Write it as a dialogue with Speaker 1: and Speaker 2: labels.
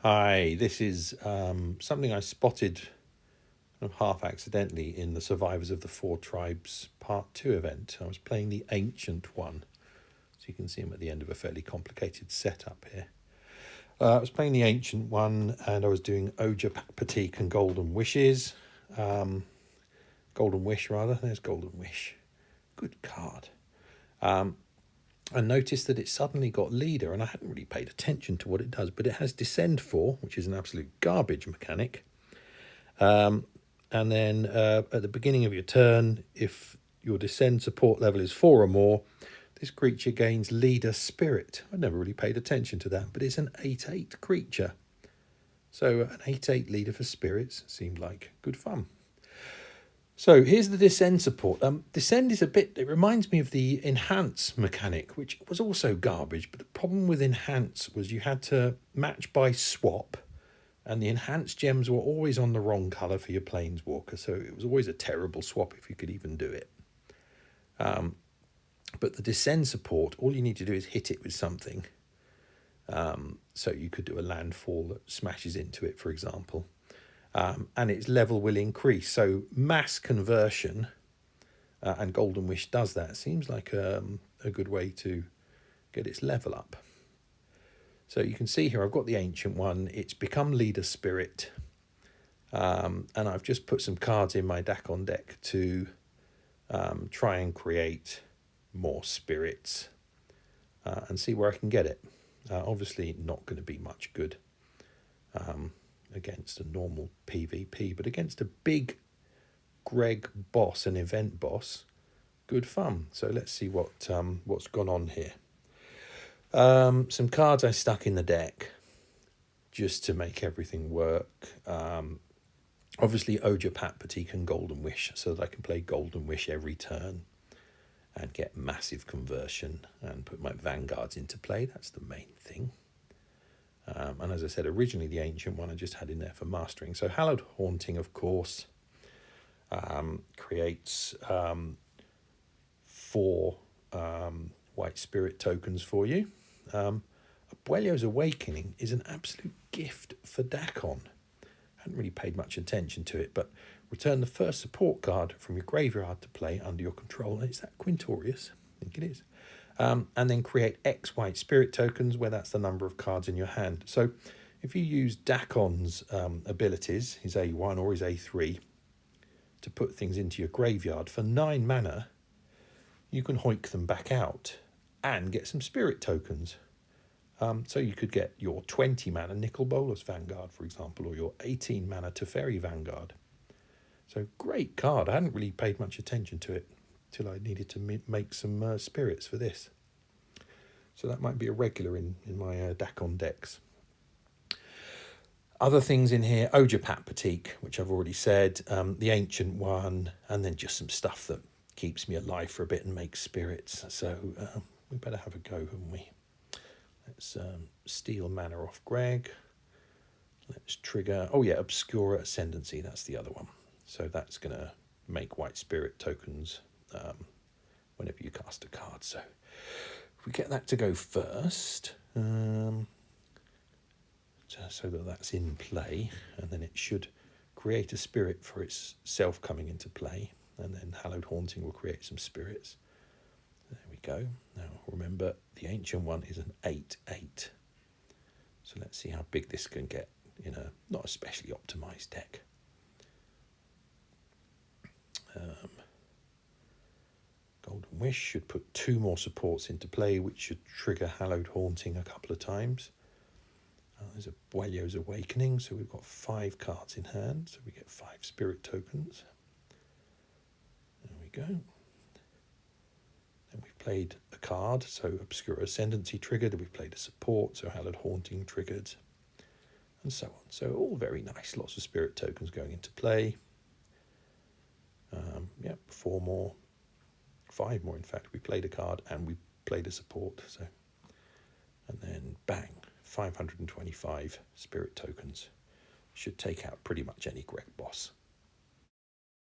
Speaker 1: Hi, this is something I spotted kind of half accidentally in the Survivors of the Four Tribes Part 2 event. I was playing the Ancient one, so you can see I'm at the end of a fairly complicated setup here. I was playing the Ancient one and I was doing Oja Patik and Golden Wishes. Golden Wish, rather. There's Golden Wish. Good card. I noticed that it suddenly got leader, and I hadn't really paid attention to what it does, but it has Descend 4, which is an absolute garbage mechanic. And then at the beginning of your turn, if your Descend support level is 4 or more, this creature gains Leader Spirit. I never really paid attention to that, but it's an 8/8 creature. So an 8/8 leader for spirits seemed like good fun. So here's the Descend support. Descend is it reminds me of the Enhance mechanic, which was also garbage, but the problem with Enhance was you had to match by swap, and the Enhanced gems were always on the wrong colour for your Planeswalker, so it was always a terrible swap if you could even do it. But the Descend support, all you need to do is hit it with something. So you could do a landfall that smashes into it, for example. And its level will increase. So mass conversion, and Golden Wish does that. Seems like a good way to get its level up. So you can see here I've got the Ancient one. It's become Leader Spirit. And I've just put some cards in my Dakon deck to try and create more spirits and see where I can get it. Obviously not going to be much good against a normal PvP, but against a big Greg boss, an event boss, good fun. So let's see what's gone on here. Some cards I stuck in the deck just to make everything work. Obviously Oja Patik and Golden Wish, so that I can play Golden Wish every turn and get massive conversion and put my Vanguards into play. That's the main thing. And as I said, originally the Ancient one I just had in there for mastering. So Hallowed Haunting, of course, creates 4 white spirit tokens for you. Abuelo's Awakening is an absolute gift for Dakon. I hadn't really paid much attention to it, but return the first support card from your graveyard to play under your control. Is that Quintorius? I think it is. And then create X white spirit tokens, where that's the number of cards in your hand. So if you use Dakon's abilities, his A1 or his A3, to put things into your graveyard for 9 mana, you can hoik them back out and get some spirit tokens. So you could get your 20 mana Nicol Bolas Vanguard, for example, or your 18 mana Teferi Vanguard. So great card. I hadn't really paid much attention to it till I needed to make some spirits for this. So that might be a regular in my Dakon decks. Other things in here, Oja Patik, which I've already said, the Ancient one, and then just some stuff that keeps me alive for a bit and makes spirits. So we better have a go, haven't we? Let's steal mana off Greg. Let's trigger, Obscura Ascendancy, that's the other one. So that's going to make white spirit tokens whenever you cast a card. So if we get that to go first, so that that's in play, and then it should create a spirit for itself coming into play, and then Hallowed Haunting will create some spirits. There we go. Now remember, the Ancient one is an 8/8. So let's see how big this can get in a not especially optimized deck. Golden Wish should put 2 more supports into play, which should trigger Hallowed Haunting a couple of times. There's Abuelo's Awakening, so we've got 5 cards in hand, so we get 5 spirit tokens. There we go. Then we've played a card, so Obscura Ascendancy triggered, we've played a support, so Hallowed Haunting triggered, and so on. So all very nice, lots of spirit tokens going into play. 4 more, 5 more in fact. We played a card and we played a support, so, and then bang, 525 spirit tokens. Should take out pretty much any Greg boss.